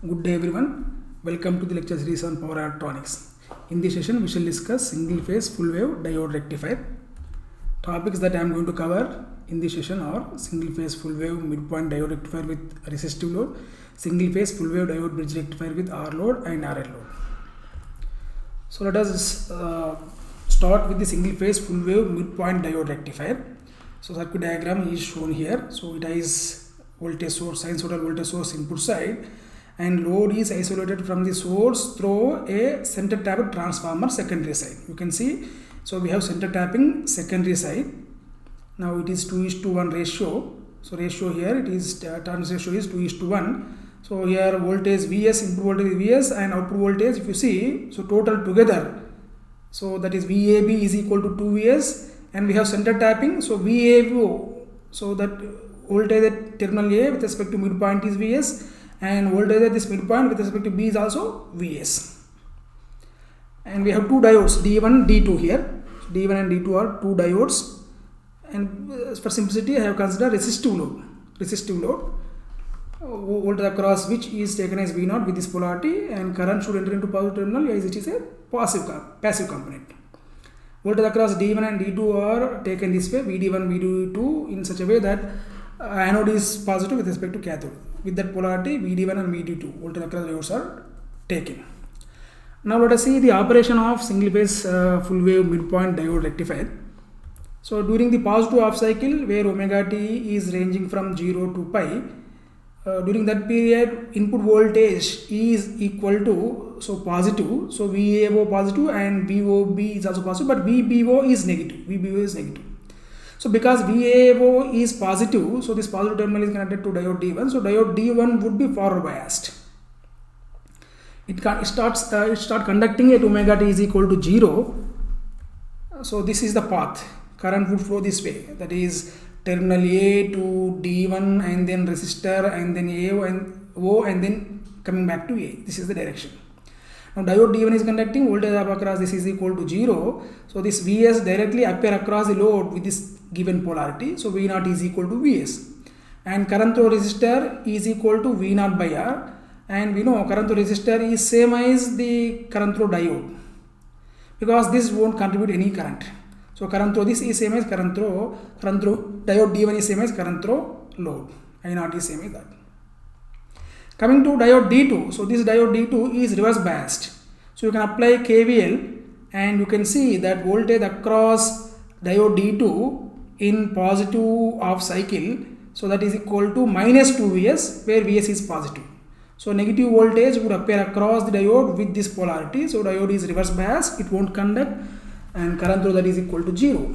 Good day everyone. Welcome to the lecture series on power electronics. In this session we shall discuss single phase full wave diode rectifier. Topics that I am going to cover in this session are single phase full wave midpoint diode rectifier with resistive load, single phase full wave diode bridge rectifier with R load and RL load. So let us start with the single phase full wave midpoint diode rectifier. So circuit diagram is shown here. So it has voltage source, sinusoidal voltage source input side, and load is isolated from the source through a center tapped transformer secondary side. You can see, so we have center tapping secondary side. Now it is 2:1 ratio. So ratio here it is turns ratio is 2:1. So here voltage Vs, input voltage Vs and output voltage if you see, so total together, so that is VAB is equal to 2 Vs, and we have center tapping, so VAO, so that voltage at terminal A with respect to midpoint is Vs, and voltage at this midpoint with respect to B is also Vs. And we have two diodes D1 D2 here. So D1 and D2 are two diodes, and for simplicity I have considered resistive load voltage across which is taken as V0 with this polarity, and current should enter into positive terminal as it is a passive component. Voltage across D1 and D2 are taken this way, VD1 VD2 in such a way that anode is positive with respect to cathode. With that polarity VD1 and VD2 voltage across diodes are taken. Now let us see the operation of single phase full wave midpoint diode rectifier. So during the positive half cycle where omega t is ranging from 0 to pi, during that period input voltage is equal to, so positive, so VAO positive and VOB is also positive, but VBO is negative. So because VAO is positive, so this positive terminal is connected to diode D1, so diode D1 would be forward biased. It starts conducting at omega t is equal to 0. So this is the path. Current would flow this way, that is terminal A to D1 and then resistor and then AO and O and then coming back to A. This is the direction. Now diode D1 is conducting, voltage across this is equal to 0. So this Vs directly appear across the load with this given polarity. So V0 is equal to Vs. And current through resistor is equal to V0 by R. And we know current through resistor is same as the current through diode, because this won't contribute any current. So current through this is same as current through diode D1 is same as current through load. I0 is same as that. Coming to diode D2, so this diode D2 is reverse biased. So you can apply KVL and you can see that voltage across diode D2 in positive half cycle, so that is equal to minus 2 Vs, where Vs is positive. So negative voltage would appear across the diode with this polarity. So diode is reverse biased, it won't conduct, and current through that is equal to 0.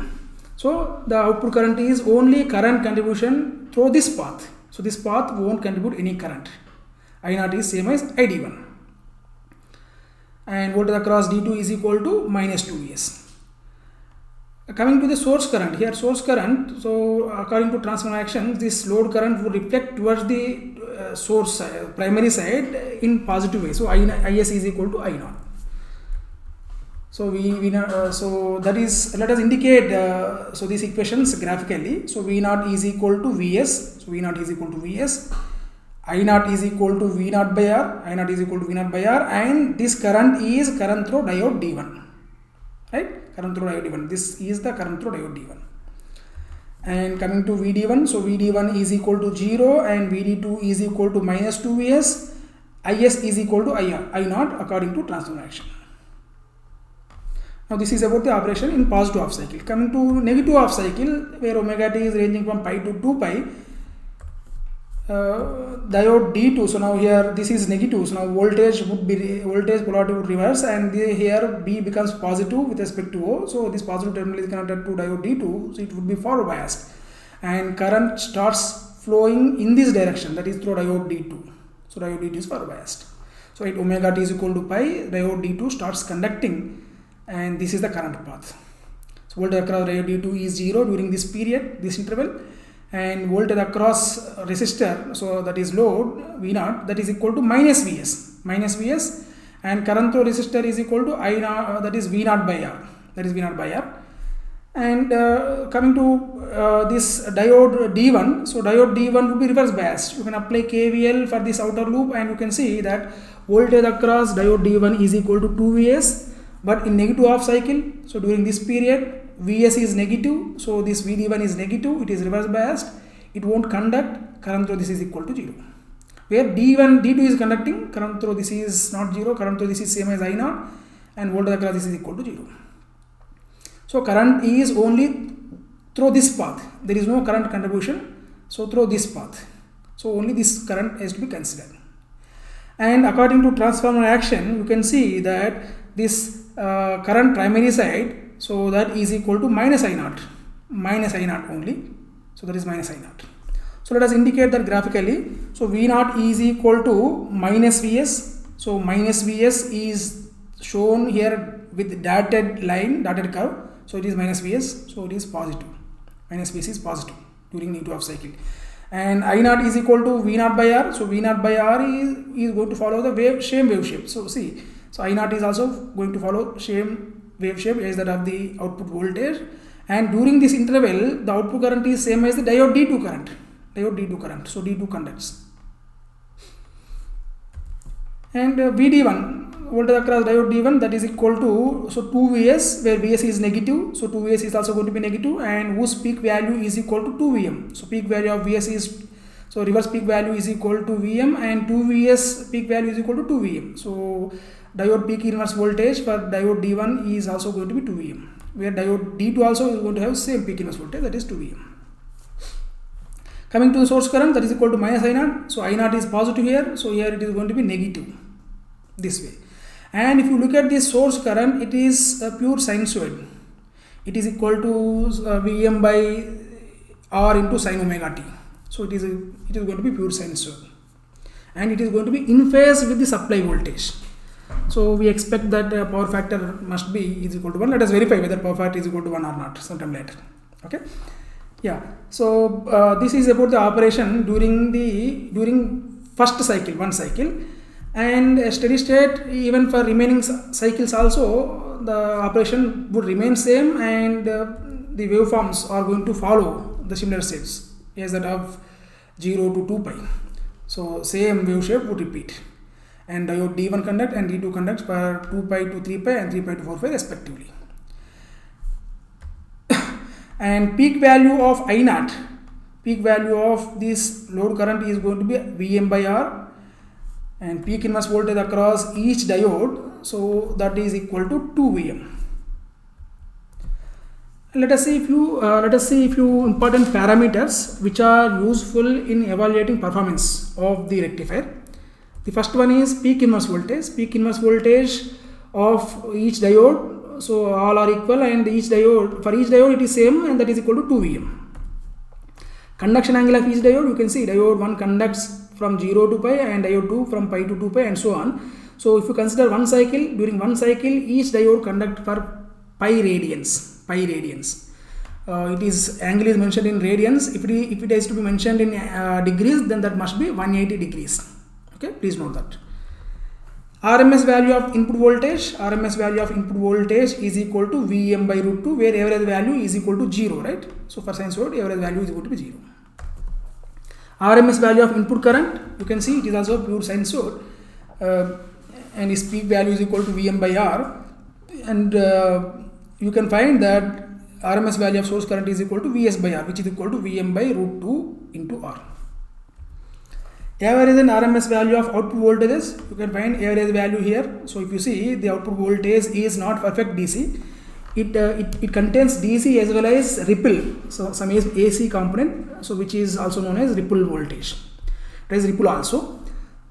So the output current is only current contribution through this path. So this path won't contribute any current. I0 is same as ID1. And voltage across D2 is equal to minus 2 Vs. Coming to the source current, here source current, so according to transformer action, this load current would reflect towards the source primary side in positive way. So IS is equal to I0. So so that is, let us indicate so these equations graphically. So V0 is equal to Vs. So V0 is equal to Vs. I0 is equal to V0 by R. I0 is equal to V0 by R, and this current is current through diode D1. Right? Current through diode D1. This is the current through diode D1. And coming to VD1, so VD1 is equal to 0 and VD2 is equal to minus 2 Vs. IS is equal to I0 according to transformer action. Now this is about the operation in positive half cycle. Coming to negative half cycle where omega t is ranging from pi to 2 pi, diode D2, so now here this is negative, so now voltage polarity would reverse, and here B becomes positive with respect to O, so this positive terminal is connected to diode D2, so it would be forward biased, and current starts flowing in this direction, that is through diode D2. So diode D2 is forward biased. So at omega t is equal to pi, diode D2 starts conducting, and this is the current path. So voltage across diode D2 is 0 during this period, this interval, and voltage across resistor, so that is load V0, that is equal to minus Vs, and current through resistor is equal to I0, that is V0 by R, And coming to this diode D1, so diode D1 will be reverse biased. You can apply KVL for this outer loop and you can see that voltage across diode D1 is equal to 2 Vs, but in negative half cycle, so during this period Vs is negative, so this VD1 is negative, it is reverse biased, it won't conduct, current through this is equal to 0. Where D2 is conducting, current through this is not 0, current through this is same as I0, and voltage across this is equal to 0. So current is only through this path, there is no current contribution, so through this path, so only this current has to be considered. And according to transformer action, you can see that this current primary side, so that is equal to minus I0 only, so that is minus I0. So let us indicate that graphically. So V0 is equal to minus Vs, so minus Vs is shown here with dotted line, dotted curve, so it is minus Vs, so it is positive, minus Vs is positive during negative half cycle. And I0 is equal to V0 by R, so V0 by R is going to follow the same wave shape. So see, so I0 is also going to follow same wave shape as that of the output voltage, and during this interval the output current is same as the diode D2 current, so D2 conducts. And VD1, voltage across diode D1, that is equal to, so 2 Vs, where Vs is negative, so 2 Vs is also going to be negative, and whose peak value is equal to 2 Vm. So peak value of Vs is, so reverse peak value is equal to Vm, and 2 Vs peak value is equal to 2 Vm. So diode peak inverse voltage for diode D1 is also going to be 2 Vm, where diode D2 also is going to have same peak inverse voltage, that is 2 Vm. Coming to the source current, that is equal to minus I0, so I0 is positive here, so here it is going to be negative this way. And if you look at this source current, it is a pure sinusoid, it is equal to Vm by R into sin omega t, so it is going to be pure sinusoid, and it is going to be in phase with the supply voltage. So we expect that power factor must be is equal to 1. Let us verify whether power factor is equal to 1 or not sometime later. Okay. Yeah, so this is about the operation during first cycle, one cycle, and a steady state even for remaining cycles also the operation would remain same, and the waveforms are going to follow the similar shapes as that of 0 to 2 pi. So same wave shape would repeat, and diode D1 conduct and D2 conducts for 2 pi to 3 pi and 3 pi to 4 pi respectively. And peak value of I0, peak value of this load current is going to be Vm by R, and peak inverse voltage across each diode, so that is equal to 2 Vm. Let us see a few important parameters which are useful in evaluating performance of the rectifier. The first one is peak inverse voltage. Peak inverse voltage of each diode, so all are equal, and for each diode it is same, and that is equal to 2 Vm. Conduction angle of each diode, you can see diode 1 conducts from 0 to pi, and diode 2 from pi to 2 pi, and so on. So if you consider one cycle, during one cycle each diode conduct for pi radians. It is angle is mentioned in radians. If it is to be mentioned in degrees, then that must be 180 degrees. Okay, please note that. RMS value of input voltage is equal to Vm by root 2, where average value is equal to 0, right? So for sinusoid, average value is equal to be 0. RMS value of input current, you can see it is also pure sinusoid, and its peak value is equal to Vm by R, and you can find that RMS value of source current is equal to Vs by R, which is equal to Vm by root 2 into R. Average and RMS value of output voltages, you can find average value here. So if you see, the output voltage is not perfect DC, it contains DC as well as ripple, so some AC component, so which is also known as ripple voltage. There is ripple also,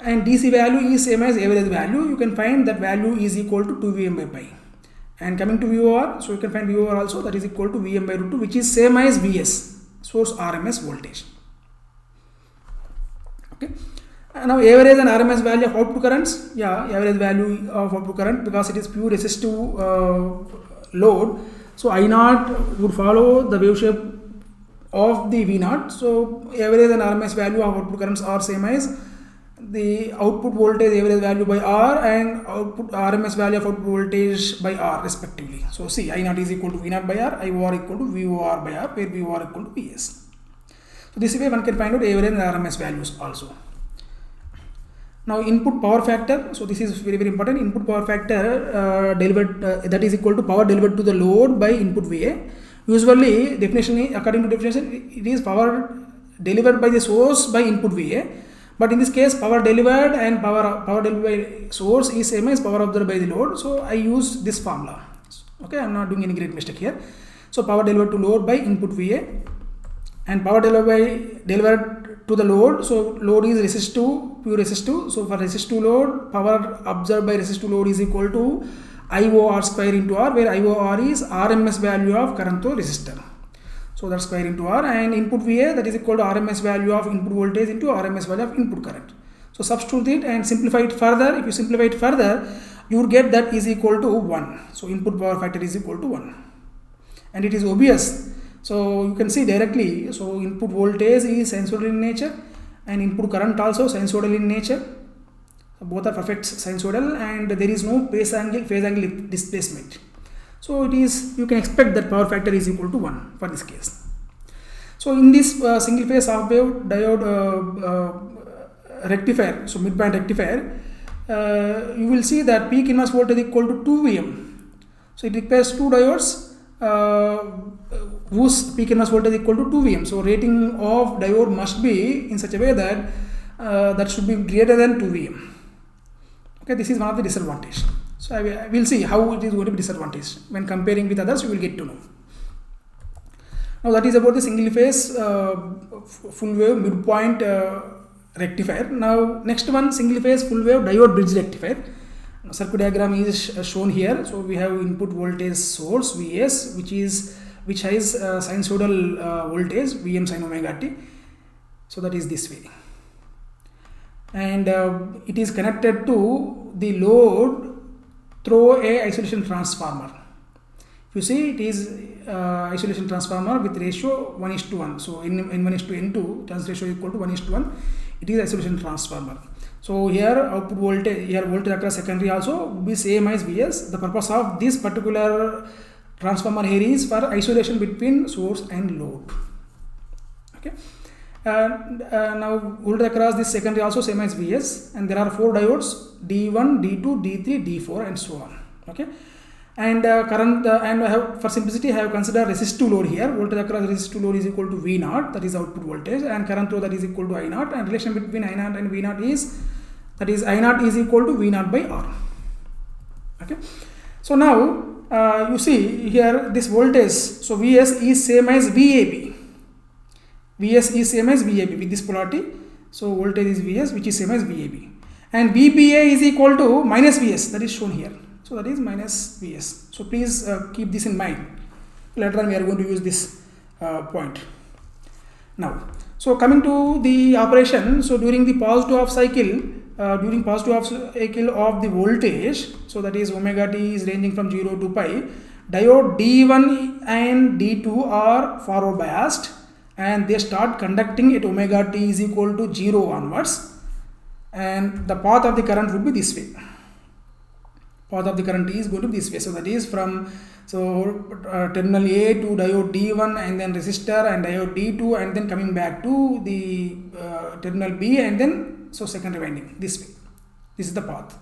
and DC value is same as average value. You can find that value is equal to 2 Vm by pi. And coming to VOR, so you can find VOR also, that is equal to Vm by root 2, which is same as Vs, source RMS voltage. Okay. Now average and RMS value of output currents, average value of output current, because it is pure resistive load, so I0 would follow the wave shape of the V0, so average and RMS value of output currents are same as the output voltage average value by R and output RMS value of output voltage by R respectively. So see, I naught is equal to V naught by R, IOR equal to VOR by R, where VOR equal to Vs. So this way one can find out average and RMS values also. Now input power factor, so this is very important. Input power factor delivered that is equal to power delivered to the load by input VA. Usually definition, according to definition, it is power delivered by the source by input VA. But in this case, power delivered and power delivered by source is same as power absorbed by the load. So I use this formula. Okay, I am not doing any great mistake here. So power delivered to load by input VA and power delivered to the load. So load is resistive, pure resistive. So for resistive load, power absorbed by resistive load is equal to IOR square into R, where IOR is RMS value of current through resistor. So that's square into R, and input VA, that is equal to RMS value of input voltage into RMS value of input current. So substitute it and simplify it further. If you simplify it further, you would get that is equal to 1. So input power factor is equal to 1. And it is obvious. So you can see directly, so input voltage is sinusoidal in nature and input current also sinusoidal in nature. So both are perfect sinusoidal and there is no phase angle displacement. So it is, you can expect that power factor is equal to 1 for this case. So in this single phase half wave diode rectifier, so midpoint rectifier, you will see that peak inverse voltage is equal to 2 Vm. So it requires two diodes whose peak inverse voltage is equal to 2 Vm. So rating of diode must be in such a way that that should be greater than 2 Vm. Okay, this is one of the disadvantage. So I will see how it is going to be disadvantage. When comparing with others, you will get to know. Now that is about the single phase full wave midpoint rectifier. Now next one, single phase full wave diode bridge rectifier. Now, circuit diagram is shown here. So we have input voltage source Vs, which has sinusoidal voltage Vm sin omega t. So that is this way, and it is connected to the load through a isolation transformer. You see, it is isolation transformer with ratio 1:1. So in N1:N2, trans ratio equal to 1:1. It is isolation transformer. So here output voltage, here voltage across secondary also will be same as Vs. The purpose of this particular transformer here is for isolation between source and load. Okay. Now voltage across this secondary also same as Vs, and there are 4 diodes D1, D2, D3, D4 and so on. Okay, and current and I have, for simplicity, I have considered resistive load here. Voltage across resistive load is equal to V naught, that is output voltage, and current through that is equal to I naught, and relation between I naught and V naught is, that is I naught is equal to V naught by R. Okay, so now you see here this voltage, so Vs is same as VAB. Vs is same as VAB with this polarity. So voltage is Vs, which is same as VAB, and VBA is equal to minus Vs, that is shown here. So that is minus Vs. So please keep this in mind. Later on we are going to use this point. Now, so coming to the operation, so during the positive half cycle, of the voltage, so that is omega t is ranging from 0 to pi, diode D1 and D2 are forward biased, and they start conducting at omega t is equal to 0 onwards, and the path of the current would be this way. Path of the current is going to be this way. So that is from terminal A to diode D1 and then resistor and diode D2 and then coming back to the terminal B and then secondary winding this way. This is the path.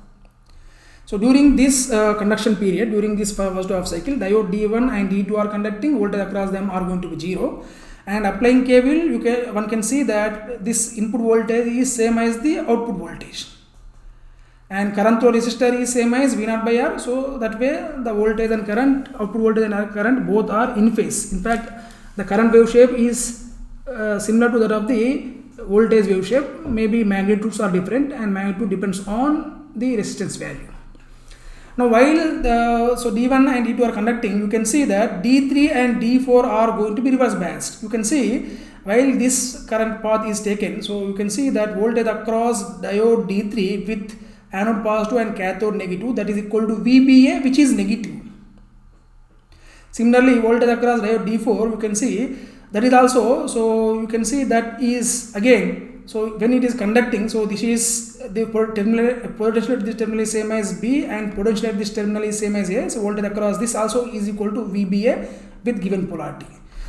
So during this conduction period, during this first half cycle, diode D1 and D2 are conducting, voltage across them are going to be 0. And applying KVL, one can see that this input voltage is same as the output voltage, and current through resistor is same as V naught by R. So that way the voltage and current, output voltage and current, both are in phase. In fact, the current wave shape is similar to that of the voltage wave shape. Maybe magnitudes are different, and magnitude depends on the resistance value. Now while so D1 and D2 are conducting, you can see that D3 and D4 are going to be reverse biased. You can see while this current path is taken, so you can see that voltage across diode D3 with anode positive and cathode negative, that is equal to VBA, which is negative. Similarly, voltage across diode D4, you can see that is also, so you can see that is again So when it is conducting, so this is the potential at this terminal is same as B and potential at this terminal is same as A. So voltage across this also is equal to VBA with given polarity.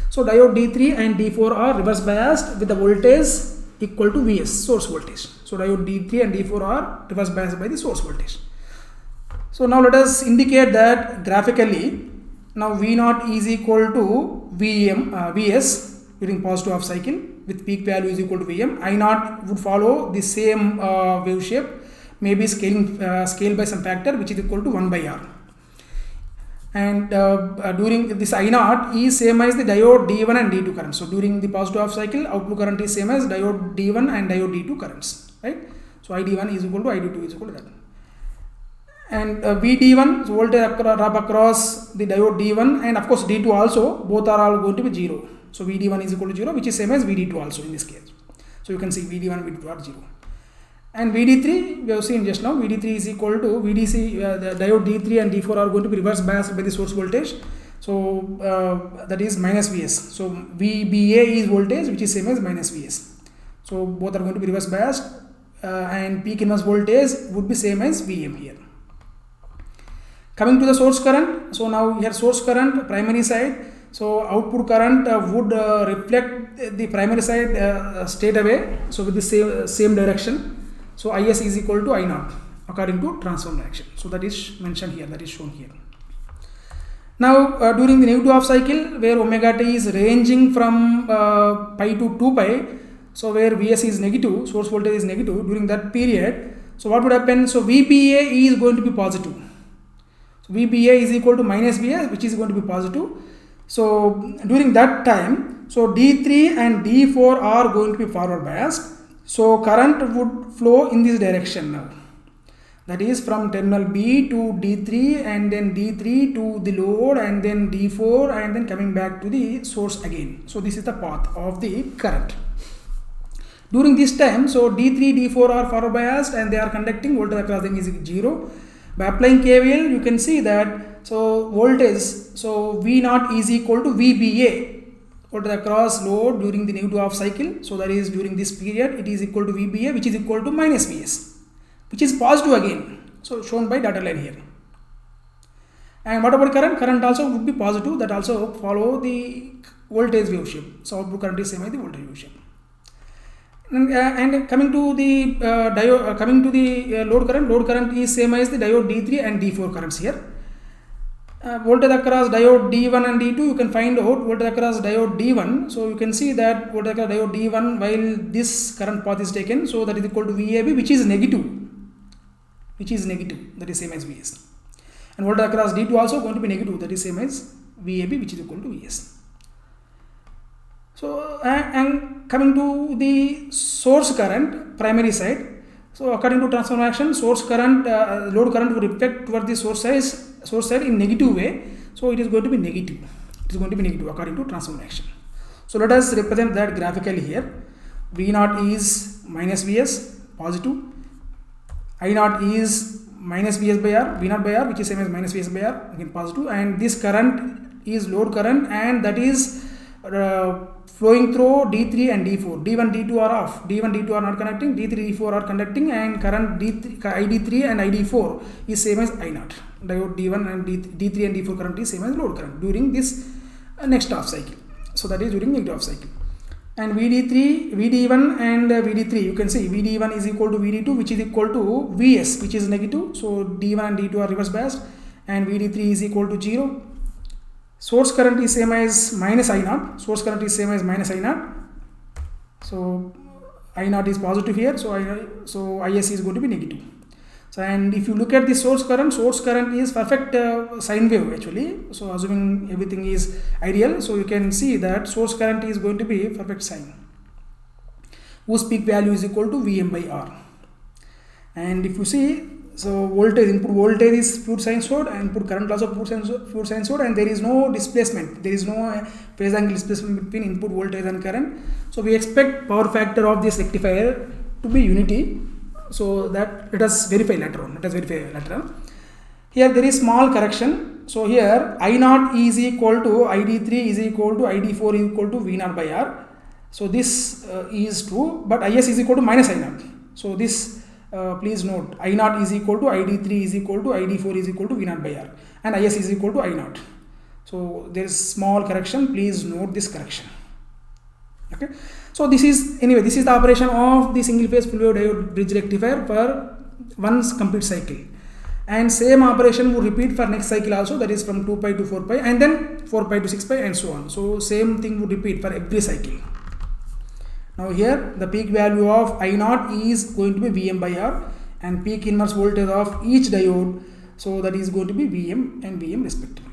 So diode D3 and D4 are reverse biased with the voltage equal to Vs, source voltage. So diode D3 and D4 are reverse biased by the source voltage. So now let us indicate that graphically. Now V0 is equal to Vs during positive half cycle with peak value is equal to Vm. I0 would follow the same wave shape, maybe scale by some factor which is equal to 1 by R. And during this I0 is same as the diode D1 and D2 currents. So during the positive half cycle, output current is same as diode D1 and diode D2 currents, right? So ID1 is equal to ID2 is equal to that. And VD1, so voltage drop across the diode D1 and of course D2 also, both are all going to be 0. So VD1 is equal to 0, which is same as VD2 also in this case. So you can see VD1 and VD2 are 0. And VD3, we have seen just now, VD3 is equal to VDC, the diode D3 and D4 are going to be reverse biased by the source voltage. So that is minus Vs. So VBA is voltage which is same as minus Vs. So both are going to be reverse biased and peak inverse voltage would be same as Vm here. Coming to the source current, so now here source current, primary side, so output current would reflect the primary side straight away, so with the same direction. So Is is equal to I0 according to transform direction. So that is mentioned here, that is shown here. Now during the negative half cycle where omega t is ranging from pi to 2 pi, so where Vs is negative, source voltage is negative during that period, so what would happen? So VBA is going to be positive. So VBA is equal to minus Vs, which is going to be positive. So during that time, so D3 and D4 are going to be forward biased. So current would flow in this direction now. That is from terminal B to D3 and then D3 to the load and then D4 and then coming back to the source again. So this is the path of the current. During this time, so D3, D4 are forward biased and they are conducting, voltage across them is 0. By applying KVL, you can see that so voltage, so V0 is equal to VBA, voltage across load during the negative half cycle. So that is during this period, it is equal to VBA, which is equal to minus Vs, which is positive again. So shown by dotted line here. And what about current? Current also would be positive. That also follow the voltage wave shape. So output current is same as the voltage wave shape. And coming to the load current is same as the diode D3 and D4 currents here. Voltage across diode D1 and D2, you can find out voltage across diode D1. So you can see that voltage across diode D1 while this current path is taken, so that is equal to VAB, which is negative, that is same as Vs. And voltage across D2 also going to be negative, that is same as VAB, which is equal to Vs. So and coming to the source current, primary side. So according to transform action, source current, load current will reflect toward the source side in negative way. So it is going to be negative. It is going to be negative according to transform action. So let us represent that graphically here. V0 is minus Vs, positive. I0 is minus Vs by R, V0 by R, which is same as minus Vs by R, again positive. And this current is load current, and that is flowing through D3 and D4. D1, D2 are off. D1, D2 are not connecting. D3, D4 are conducting, and current ID3 and ID4 is same as I0. Diode D1 and D3 and D4 current is same as load current during this next half cycle. So that is during negative half cycle. And VD1 and VD3, you can see VD1 is equal to VD2, which is equal to Vs, which is negative. So D1 and D2 are reverse biased, and VD3 is equal to 0. Source current is same as minus I0. Source current is same as minus I0. So I0 is positive here. So Is is going to be negative. So and if you look at the source current is perfect sine wave actually. So assuming everything is ideal, so you can see that source current is going to be perfect sine, whose peak value is equal to Vm by R. And if you see, so voltage, input voltage is pure sinusoid, and input current also pure sinusoid, and there is no displacement. There is no phase angle displacement between input voltage and current. So we expect power factor of this rectifier to be unity. So that let us verify later on. Here there is small correction. So here I0 is equal to ID3 is equal to ID4 is equal to V0 by R. So this is true, but Is is equal to minus I naught. So this please note, I naught is equal to ID3 is equal to ID4 is equal to V naught by R, and Is is equal to I naught. So there is small correction, please note this correction. Okay, so this is the operation of the single phase full wave diode bridge rectifier for one complete cycle, and same operation will repeat for next cycle also, that is from 2 pi to 4 pi and then 4 pi to 6 pi and so on. So same thing would repeat for every cycle. Now here the peak value of I naught is going to be Vm by R, and peak inverse voltage of each diode, so that is going to be Vm and Vm respectively.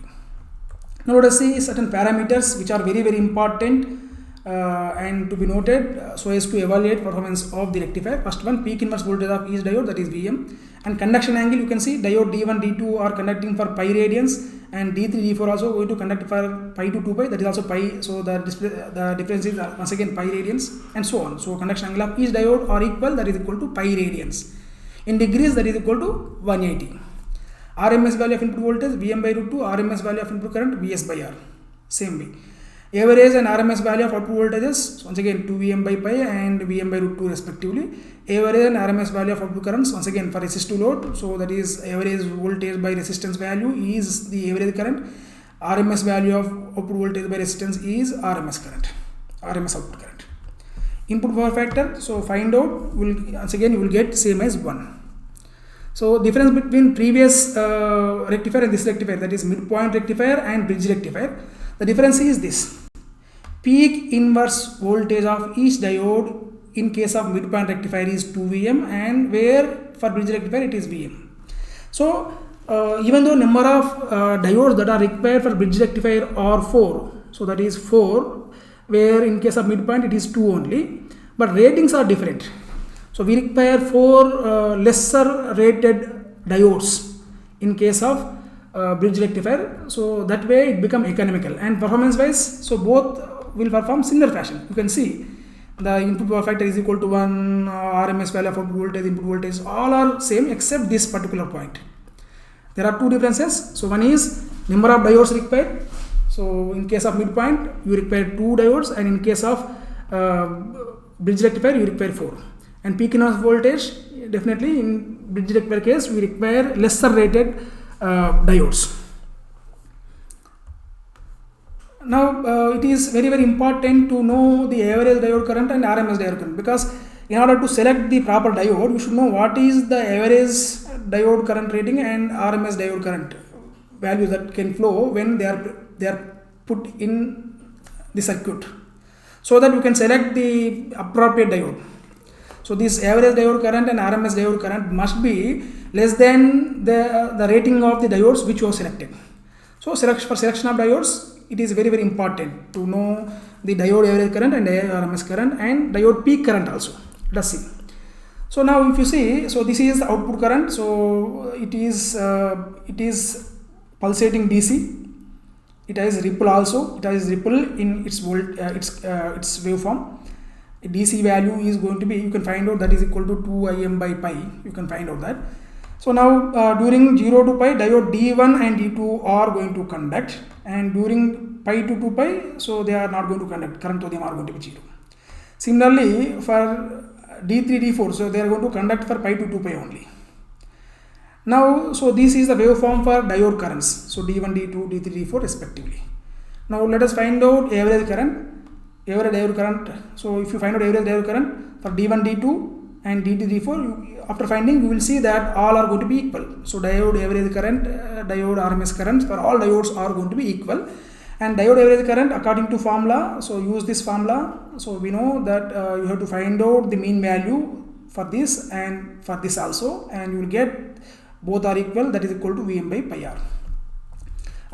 Now let us see certain parameters which are very important and to be noted so as to evaluate performance of the rectifier. First one, peak inverse voltage of each diode, that is Vm, and conduction angle. You can see diode D1 D2 are conducting for pi radians, and D3 D4 also going to conduct for pi to 2 pi, that is also pi, so the difference is once again pi radians and so on. So conduction angle of each diode are equal, that is equal to pi radians. In degrees, that is equal to 180. RMS value of input voltage Vm by root 2, RMS value of input current Vs by R, same way. Average and RMS value of output voltages, once again 2 Vm by pi and Vm by root 2 respectively. Average and RMS value of output currents, once again for resistive load, so that is average voltage by resistance value is the average current. RMS value of output voltage by resistance is RMS current, RMS output current. Input power factor, so find out, once again you will get same as 1. So difference between previous rectifier and this rectifier, that is midpoint rectifier and bridge rectifier, the difference is this: peak inverse voltage of each diode in case of midpoint rectifier is 2 Vm, and where for bridge rectifier it is Vm. So even though number of diodes that are required for bridge rectifier are 4, so that is 4, where in case of midpoint it is 2 only, but ratings are different. So we require 4 lesser rated diodes in case of bridge rectifier, so that way it become economical, and performance wise, so both will perform similar fashion. You can see the input power factor is equal to 1, RMS value of output voltage, input voltage, all are same except this particular point. There are 2 differences. So one is number of diodes required. So in case of midpoint you require 2 diodes, and in case of bridge rectifier you require 4. And peak inverse voltage, definitely in bridge rectifier case we require lesser rated diodes. Now it is very important to know the average diode current and RMS diode current, because in order to select the proper diode you should know what is the average diode current rating and RMS diode current values that can flow when they are put in the circuit, so that you can select the appropriate diode. So this average diode current and RMS diode current must be less than the rating of the diodes which you have selected. So for selection of diodes, it is very important to know the diode average current and RMS current and diode peak current also. Let us see. So now if you see, so this is the output current. So it is pulsating DC. It has ripple also. It has ripple in its waveform. DC value is going to be, you can find out, that is equal to 2 Im by pi. You can find out that. So now during 0 to pi, diode D1 and D2 are going to conduct, and during pi to 2 pi, so they are not going to conduct. Current to them are going to be 0. Similarly for D3 D4, so they are going to conduct for pi to 2 pi only. Now so this is the waveform for diode currents, so D1 D2 D3 D4 respectively. Now let us find out average current. Average diode current, so if you find out average diode current for D1 D2 and D3 D4, after finding you will see that all are going to be equal. So diode average current, diode RMS current, for all diodes are going to be equal, and diode average current according to formula, so use this formula. So we know that you have to find out the mean value for this and for this also, and you will get both are equal, that is equal to Vm by pi R.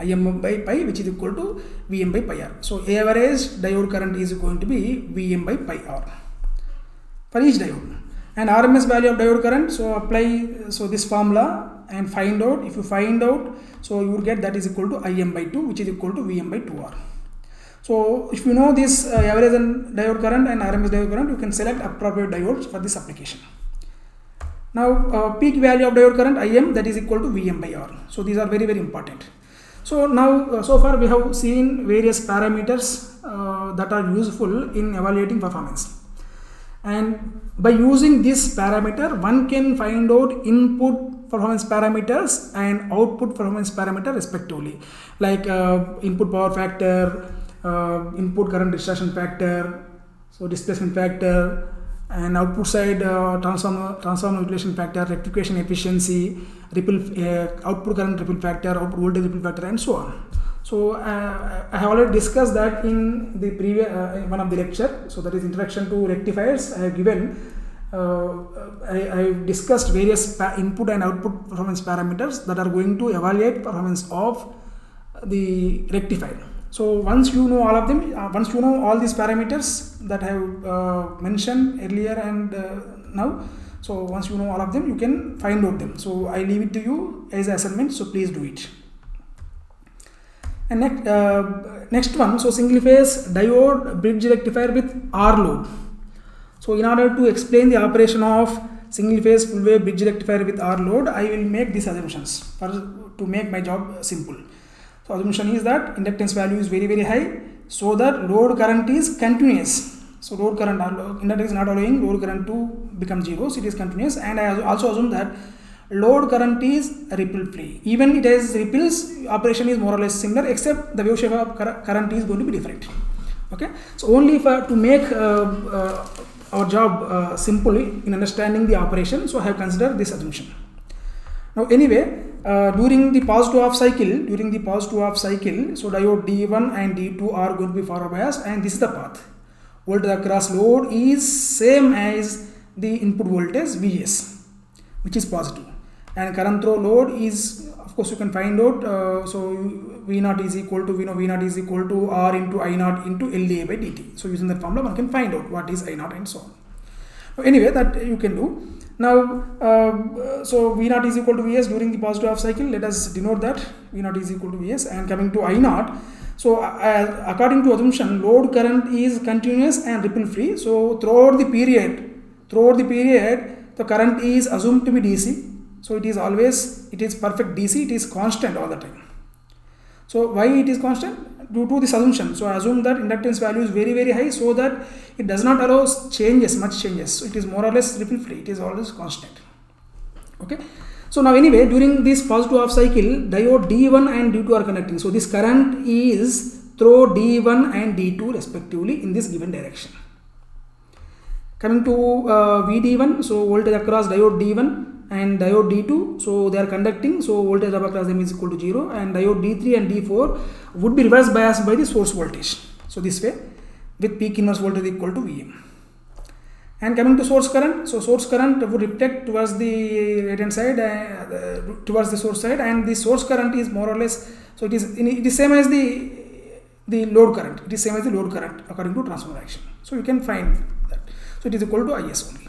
Im by pi, which is equal to Vm by pi R. So average diode current is going to be Vm by pi R for each diode. And RMS value of diode current, so apply this formula and find out. If you find out, so you will get that is equal to Im by 2, which is equal to Vm by 2R. So if you know this average and diode current and RMS diode current, you can select appropriate diodes for this application. Now peak value of diode current Im, that is equal to Vm by R. So these are very important. So now so far we have seen various parameters that are useful in evaluating performance, and by using this parameter one can find out input performance parameters and output performance parameter respectively, like input power factor, input current discharge factor, so displacement factor, and output side transformer utilization factor, rectification efficiency, ripple output current ripple factor, output voltage ripple factor, and so on. So I have already discussed that in the previous one of the lecture. So that is introduction to rectifiers. I have given I discussed various input and output performance parameters that are going to evaluate performance of the rectifier. So once you know all of them, once you know all these parameters that I have mentioned earlier and now, so once you know all of them, you can find out them. So I leave it to you as an assignment, so please do it. And next one, so single phase diode bridge rectifier with R load. So in order to explain the operation of single phase full wave bridge rectifier with R load, I will make these assumptions to make my job simple. So assumption is that inductance value is very high, so that load current is continuous. So load current, inductor is not allowing load current to become zero, so it is continuous. And I also assume that load current is ripple free. Even it has ripples, operation is more or less similar, except the wave shape of current is going to be different. Okay, so only to make our job simple in understanding the operation, so I have considered this assumption. Now anyway, during the positive half cycle, so diode D1 and D2 are going to be forward biased, and this is the path. Voltage across load is same as the input voltage Vs, which is positive, and current through load is, of course you can find out, so V0 is equal to, we know V0 is equal to R into I0 into LdA by dt. So using that formula one can find out what is I0 and so on. So anyway, that you can do. Now so V0 is equal to Vs during the positive half cycle. Let us denote that V0 is equal to Vs, and coming to I0, so according to assumption, load current is continuous and ripple free. So throughout the period the current is assumed to be DC. So it is perfect DC, it is constant all the time. So why it is constant? Due to this assumption. So I assume that inductance value is very high, so that it does not allow much changes. So it is more or less ripple free, it is always constant. Okay. So now anyway, during this positive half cycle, diode D1 and D2 are conducting. So this current is through D1 and D2 respectively in this given direction. Coming to VD1, so voltage across diode D1 and diode D2, so they are conducting, so voltage across them is equal to 0, and diode D3 and D4 would be reverse biased by the source voltage. So this way, with peak inverse voltage equal to Vm. And coming to source current, so source current would reflect towards the right hand side, towards the source side, and the source current is more or less, so it is same as the load current. It is same as the load current according to transformer action. So you can find that. So it is equal to Is only.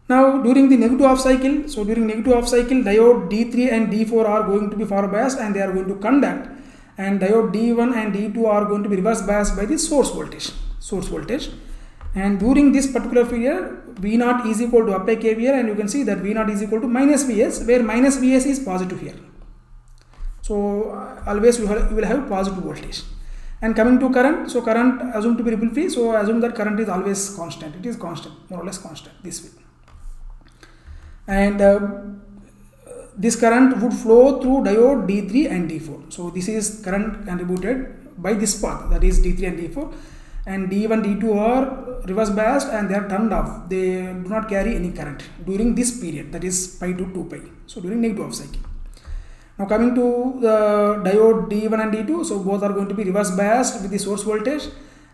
Now during the negative half cycle, diode D3 and D4 are going to be forward biased and they are going to conduct, and diode D1 and D2 are going to be reverse biased by the source voltage. And during this particular period, V0 is equal to apply KVL, and you can see that V0 is equal to minus Vs, where minus Vs is positive here. So always you will have positive voltage. And coming to current, so current assumed to be ripple free, so assume that current is always constant. It is constant, more or less constant, this way. And this current would flow through diode D3 and D4. So this is current contributed by this path, that is D3 and D4. And D1, D2 are reverse biased and they are turned off. They do not carry any current during this period, that is pi to 2 pi. So during negative half cycle. Now coming to the diode D1 and D2, so both are going to be reverse biased with the source voltage,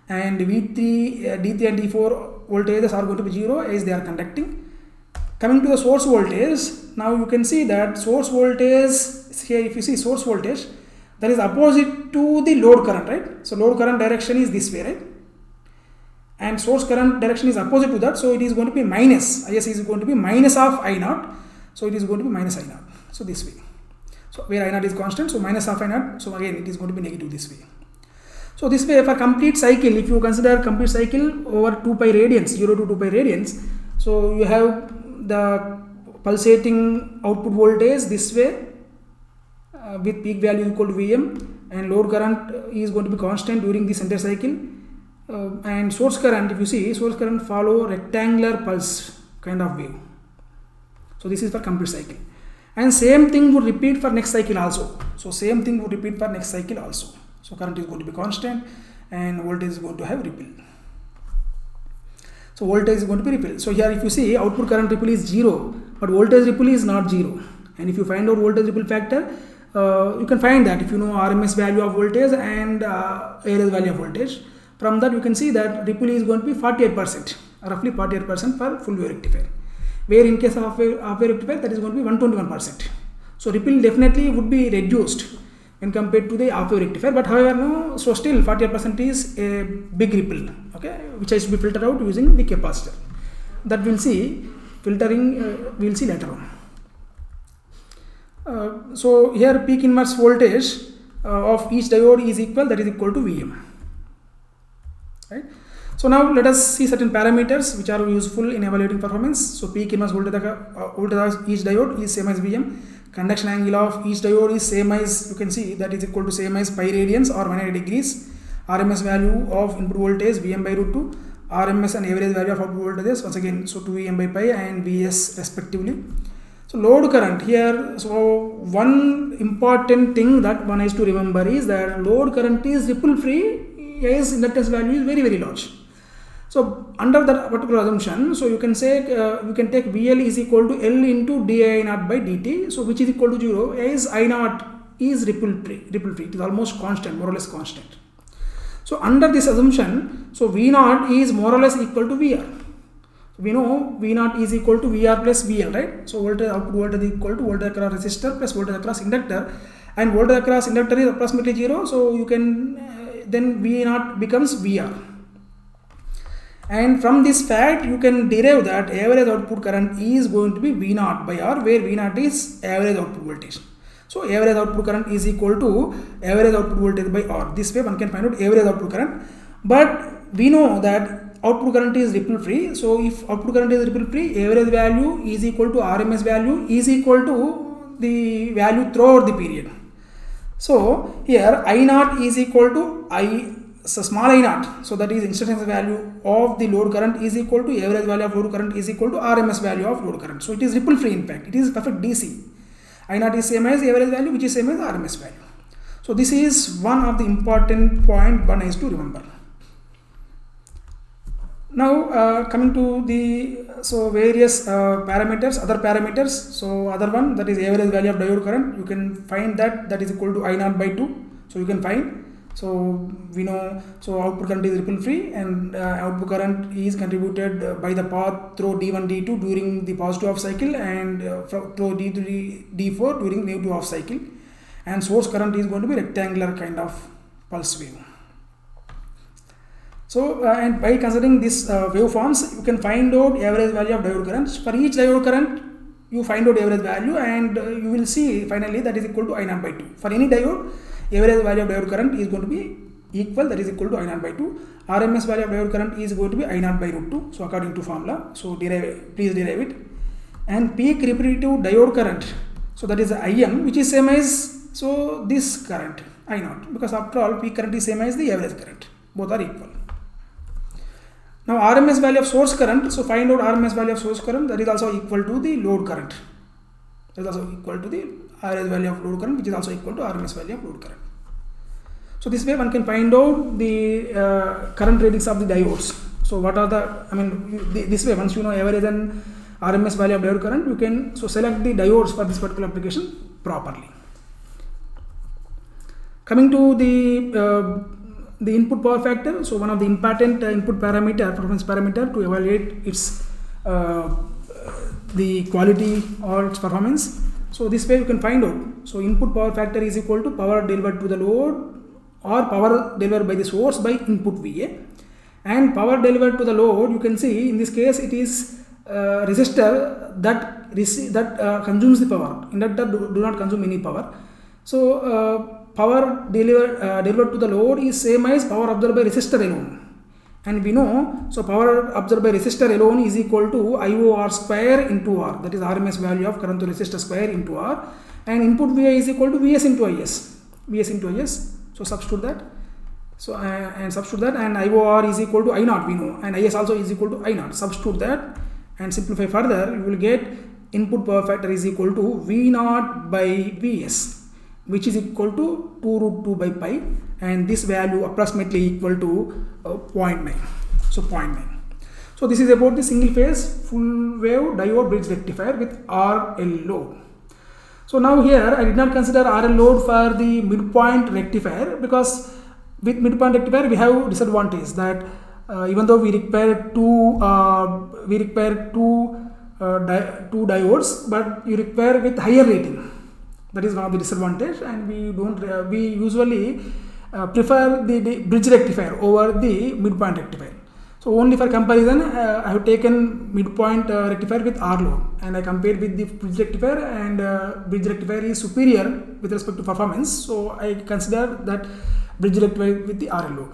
and D3 and D4 voltages are going to be 0 as they are conducting. Coming to the source voltage, now you can see that source voltage, here if you see source voltage, that is opposite to the load current, right? So load current direction is this way, right? And source current direction is opposite to that, so it is going to be minus, Is is going to be minus of I0, so it is going to be minus I0, so this way. So where I0 is constant, so minus of I0, so again it is going to be negative this way. So this way for complete cycle, if you consider complete cycle over 2 pi radians, 0 to 2 pi radians, so you have the pulsating output voltage this way, with peak value equal to Vm, and load current is going to be constant during this entire cycle. And source current, if you see, source current follow rectangular pulse kind of wave. So this is for complete cycle, and same thing would repeat for next cycle also. So same thing would repeat for next cycle also. So current is going to be constant and voltage is going to have ripple. So voltage is going to be ripple. So here if you see, output current ripple is 0, but voltage ripple is not 0. And if you find out voltage ripple factor, you can find that if you know RMS value of voltage and average value of voltage. From that you can see that ripple is going to be 48%, roughly 48% for full wave rectifier. Where in case of half wave rectifier, that is going to be 121%. So ripple definitely would be reduced when compared to the half wave rectifier, but however no, so still 48% is a big ripple, okay, which has to be filtered out using the capacitor. That we'll see filtering, we'll see later on. So here peak inverse voltage of each diode is equal, that is equal to Vm. Right. So now let us see certain parameters which are useful in evaluating performance. So peak inverse voltage of each diode is same as Vm. Conduction angle of each diode is same as, you can see, that is equal to same as pi radians or 180 degrees. RMS value of input voltage Vm by root 2. RMS and average value of output voltages, once again, so 2 Vm by pi and Vs respectively. So load current here, so one important thing that one has to remember is that load current is ripple free as inductance value is very, very large. So under that particular assumption, so you can say we can take VL is equal to L into di naught by dt, so which is equal to 0 as I naught is ripple free. It is almost constant, more or less constant. So under this assumption, so V naught is more or less equal to VR. We know V naught is equal to VR plus VL, right? So voltage output voltage is equal to voltage across resistor plus voltage across inductor, and voltage across inductor is approximately 0. So you can then V naught becomes VR. And from this fact, you can derive that average output current is going to be V naught by R, where V naught is average output voltage. So average output current is equal to average output voltage by R. This way one can find out average output current. But we know that output current is ripple free. So if output current is ripple free, average value is equal to RMS value is equal to the value throughout the period. So here I naught is equal to so small I naught, so that is instantaneous value of the load current is equal to average value of load current is equal to RMS value of load current. So it is ripple free, in fact it is perfect DC. I naught is same as average value, which is same as RMS value. So this is one of the important point one has to remember. Now coming to the various parameters, other parameters. So other one, that is average value of diode current, you can find that is equal to I naught by 2. So you can find, so we know, so output current is ripple free, and output current is contributed by the path through D1 D2 during the positive half cycle, and through D3 D4 during negative half cycle, and source current is going to be rectangular kind of pulse wave. So and by considering these waveforms, you can find out average value of diode current. For each diode current you find out average value, and you will see finally that is equal to I naught by 2. For any diode, average value of diode current is going to be equal, that is equal to I naught by 2. RMS value of diode current is going to be I naught by root 2. So according to formula, so please derive it. And peak repetitive diode current, so that is IM, which is same as, so this current I naught, because after all peak current is same as the average current, both are equal. Now RMS value of source current, so find out RMS value of source current, that is also equal to the load current. That is also equal to the average value of load current, which is also equal to RMS value of load current. So this way one can find out the current ratings of the diodes. So what are the, this way once you know average and RMS value of diode current, you can select the diodes for this particular application properly. Coming to the input power factor, so one of the important input parameter, performance parameter to evaluate its the quality or its performance. So this way you can find out. So input power factor is equal to power delivered to the load or power delivered by the source by input VA, and power delivered to the load, you can see in this case it is resistor that consumes the power. Inductor do not consume any power. So power delivered to the load is same as power absorbed by resistor alone, And we know, so power absorbed by resistor alone is equal to IOR square into R, that is RMS value of current to resistor square into R, and input VI is equal to Vs into Is, so substitute that, and IOR is equal to I0, we know, and Is also is equal to I0, substitute that and simplify further, you will get input power factor is equal to V0 by Vs, which is equal to 2 root 2 by pi, and this value approximately equal to 0.9. So 0.9. So this is about the single phase full wave diode bridge rectifier with RL load. So now here I did not consider RL load for the midpoint rectifier, because with midpoint rectifier we have disadvantage that even though we require two diodes, but you require with higher rating. That is one of the disadvantage, and we usually prefer the bridge rectifier over the midpoint rectifier. So only for comparison, I have taken midpoint rectifier with R load, and I compared with the bridge rectifier, and bridge rectifier is superior with respect to performance. So I consider that bridge rectifier with the RL load.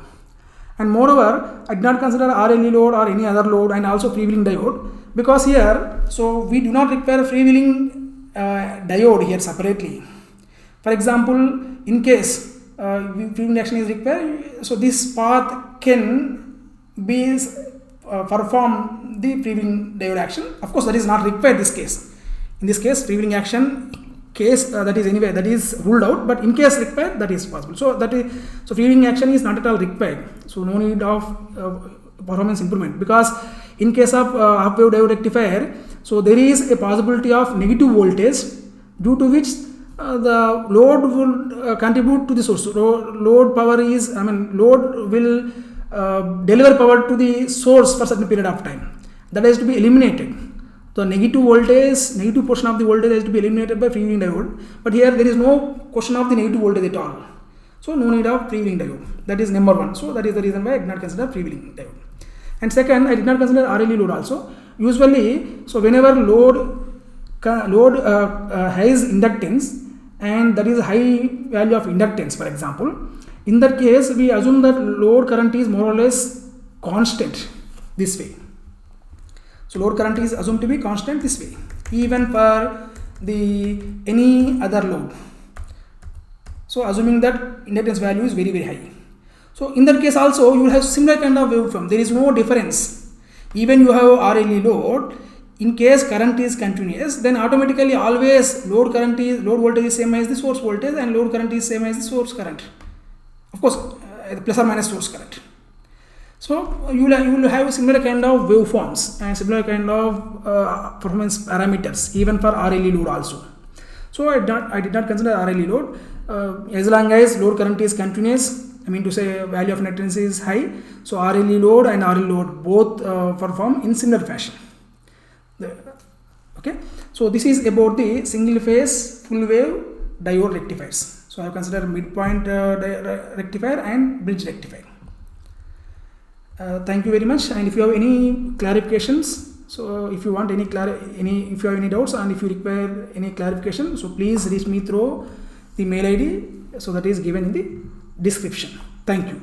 And moreover, I did not consider RLE load or any other load, and also freewheeling diode, because here, so we do not require freewheeling diode here separately. For example, in case freewheeling action is required, so this path can be perform the freewheeling diode action. Of course, that is not required this case. In this case, freewheeling action case that is ruled out, but in case required, that is possible. So freewheeling action is not at all required. So no need of performance improvement, because in case of half wave diode rectifier, so there is a possibility of negative voltage, due to which the load will contribute to the source. Load will deliver power to the source for certain period of time. That has to be eliminated. The negative portion of the voltage has to be eliminated by freewheeling diode. But here there is no question of the negative voltage at all. So no need of freewheeling diode. That is number one. So that is the reason why I did not consider freewheeling diode. And second, I did not consider RLE load also. Usually, so whenever load has inductance, and that is high value of inductance, for example, in that case we assume that load current is more or less constant this way. So load current is assumed to be constant this way, even for any other load. So assuming that inductance value is very, very high. So in that case also you will have similar kind of waveform. There is no difference. Even you have RLE load, in case current is continuous, then automatically always load voltage is same as the source voltage, and load current is same as the source current. Of course, plus or minus source current. So you will have similar kind of waveforms and similar kind of performance parameters even for RLE load also. So I did not consider RLE load as long as load current is continuous. I mean to say value of inductance is high. So RLE load and RL load both perform in similar fashion. Okay. So this is about the single phase full wave diode rectifiers. So I have considered midpoint rectifier and bridge rectifier. Thank you very much. And if you have any clarifications, so if you want if you have any doubts and if you require any clarification, so please reach me through the mail ID. So that is given in the description. Thank you.